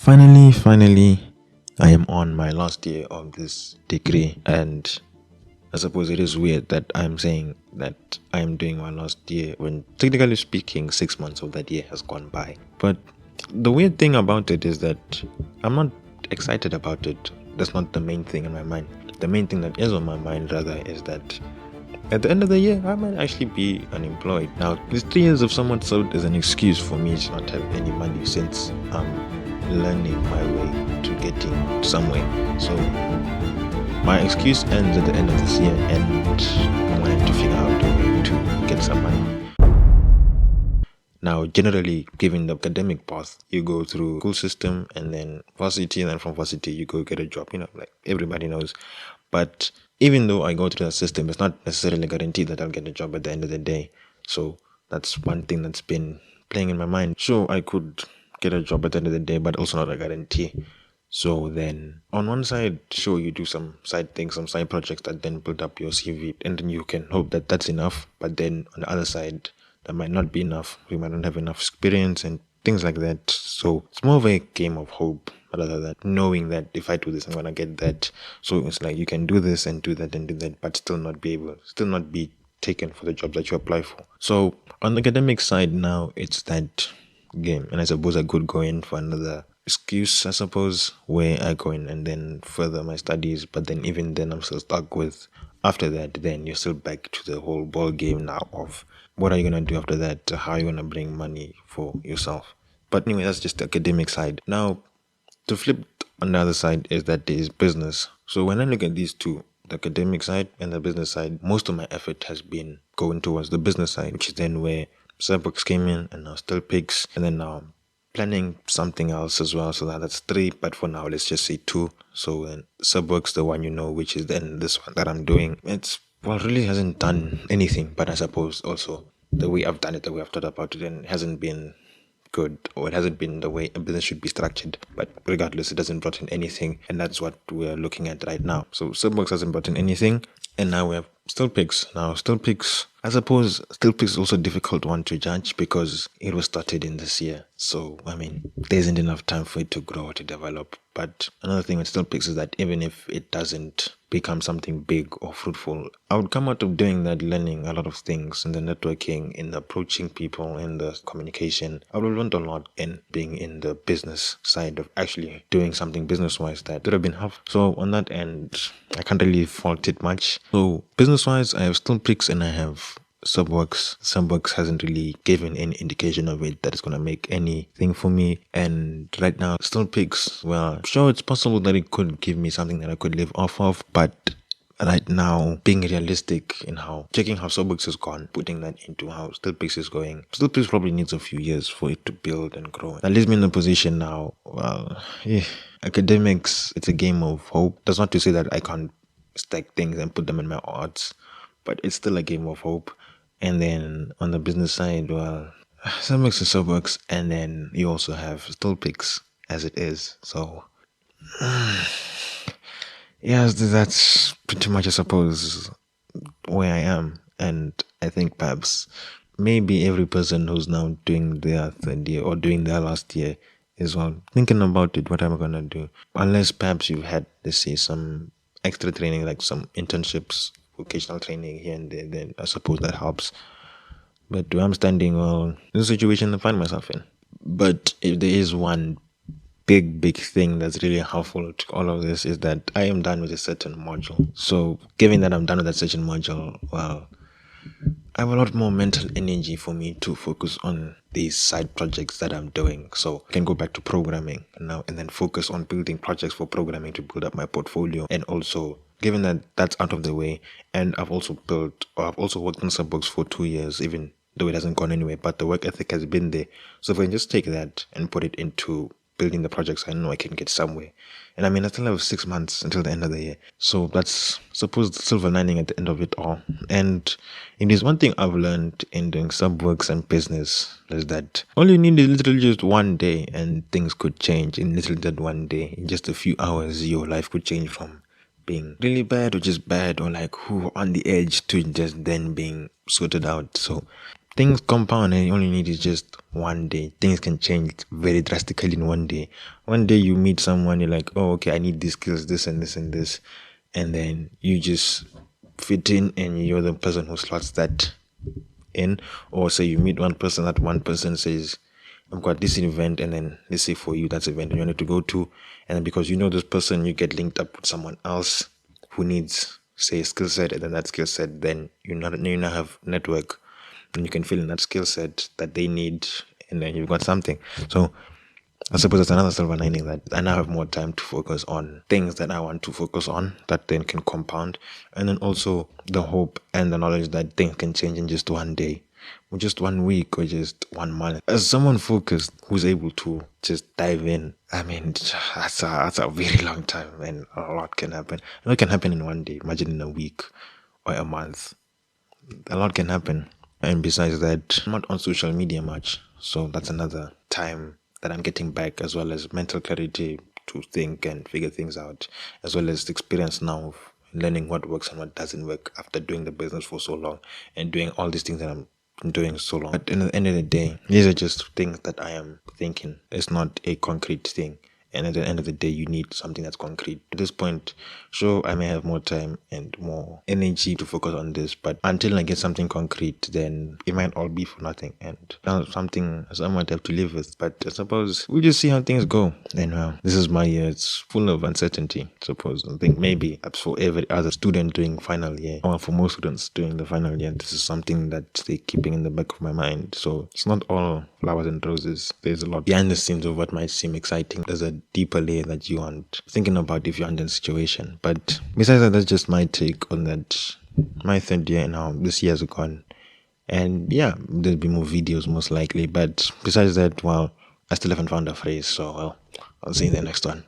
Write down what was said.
Finally, I am on my last year of this degree, and I suppose it is weird that I'm saying that I'm doing my last year when, technically speaking, 6 months of that year has gone by. But the weird thing about it is that I'm not excited about it. That's not the main thing in my mind. The main thing that is on my mind, rather, is that at the end of the year, I might actually be unemployed. Now, these 3 years of someone served as an excuse for me to not have any money since I'm learning my way to getting somewhere. So, my excuse ends at the end of this year, and I'm going to figure out a way to get some money. Now, generally, given the academic path, you go through school system and then varsity, and then from varsity, you go get a job, like everybody knows. But even though I go through that system, it's not necessarily guaranteed that I'll get a job at the end of the day. So that's one thing that's been playing in my mind. Sure, I could get a job at the end of the day, but also not a guarantee. So then, on one side, sure, you do some side things, some side projects that then build up your CV, and then you can hope that that's enough. But then on the other side, that might not be enough. We might not have enough experience and things like that. So it's more of a game of hope rather than knowing that if I do this, I'm gonna get that. So it's like you can do this and do that and do that, but still not be taken for the job that you apply for. So on the academic side now, it's that game, and I suppose I could go in for another excuse, I suppose, where I go in and then further my studies, but then even then I'm still stuck with, after that, then you're still back to the whole ball game now of what are you gonna do after that? How are you gonna bring money for yourself? But anyway, that's just the academic side. Now, to flip on the other side is that there is business. So when I look at these two, the academic side and the business side, most of my effort has been going towards the business side, which is then where Sebworks came in, and now still Pics, and then now I'm planning something else as well. So that's 3, but for now let's just say 2. So then Sebworks, the one which is then this one that I'm doing, really hasn't done anything, but I suppose also the way I've done it, the way I've thought about it, and it hasn't been good, or it hasn't been the way a business should be structured. But regardless, it doesn't brought in anything, and that's what we're looking at right now. So Sebworks hasn't brought in anything, and now we have Still Pics. Now, Still Pics, I suppose Still Pics is also a difficult one to judge because it was started in this year. So, there isn't enough time for it to grow, to develop. But another thing with Still Pics is that even if it doesn't become something big or fruitful, I would come out of doing that learning a lot of things in the networking, in the approaching people, in the communication. I would have learned a lot in being in the business side of actually doing something business-wise that would have been helpful. So on that end, I can't really fault it much. So business-wise, I have Still Pics and I have Sebworks. Sebworks hasn't really given any indication of it that it's going to make anything for me. And right now, Still Pics, well, sure, it's possible that it could give me something that I could live off of, but right now, being realistic in checking how Sebworks has gone, putting that into how Still Pics is going, Still Pics probably needs a few years for it to build and grow. That leaves me in a position now, academics, it's a game of hope. That's not to say that I can't stack things and put them in my odds, but it's still a game of hope. And then on the business side, well, Sebworks is Sebworks, and then you also have Still Pics as it is. So, yes, that's pretty much, I suppose, where I am. And I think perhaps maybe every person who's now doing their third year or doing their last year is thinking about it. What am I gonna do? Unless perhaps you've had, let's say, some extra training, like some internships, vocational training here and there, then I suppose that helps. But where I'm standing, well, this situation I find myself in. But if there is one big thing that's really helpful to all of this, is that I am done with a certain module. So given that I'm done with that certain module, well, I have a lot more mental energy for me to focus on these side projects that I'm doing. So I can go back to programming now and then focus on building projects for programming to build up my portfolio. And also, given that that's out of the way, and I've also worked on Sebworks for 2 years, even though it hasn't gone anywhere, but the work ethic has been there. So if I can just take that and put it into building the projects, I know I can get somewhere. And I still have 6 months until the end of the year. So that's, suppose, the silver lining at the end of it all. And it is one thing I've learned in doing Sebworks and business, is that all you need is literally just one day, and things could change in literally that one day. In just a few hours, your life could change from being really bad or just bad, or on the edge, to just then being sorted out. So things compound and you only need is just one day. Things can change very drastically in one day. One day you meet someone, you're like, oh, okay, I need these skills, this and this and this. And then you just fit in and you're the person who slots that in. Or say you meet one person, that one person says, I've got this event, and then let's say for you, that's event you need to go to. And then because you know this person, you get linked up with someone else who needs, say, a skill set, and then that skill set, then you now have network and you can fill in that skill set that they need, and then you've got something. So I suppose that's another silver lining, that I now have more time to focus on things that I want to focus on that then can compound. And then also the hope and the knowledge that things can change in just one day, or just 1 week, or just 1 month. As someone focused who's able to just dive in, I mean, that's a very long time, and a lot can happen. A lot can happen in one day. Imagine in a week or a month. A lot can happen. And besides that, I'm not on social media much. So that's another time that I'm getting back, as well as mental clarity to think and figure things out, as well as the experience now of learning what works and what doesn't work after doing the business for so long and doing all these things that I'm doing so long. But in the end of the day, these are just things that I am thinking. It's not a concrete thing. And at the end of the day, you need something that's concrete. At this point, sure, I may have more time and more energy to focus on this, but until I get something concrete, then it might all be for nothing. And that's something I might have to live with. But I suppose we'll just see how things go. And this is my year. It's full of uncertainty, I suppose. I think maybe that's for every other student doing final year, or for most students doing the final year. This is something that they're keeping in the back of my mind. So it's not all flowers and roses. There's a lot behind the scenes of what might seem exciting. There's a deeper layer that you aren't thinking about if you're under the situation. But besides that, that's just my take on that. My third year and how this year's gone. And yeah, there'll be more videos most likely. But besides that, well, I still haven't found a phrase. So, well, I'll see you in the next one.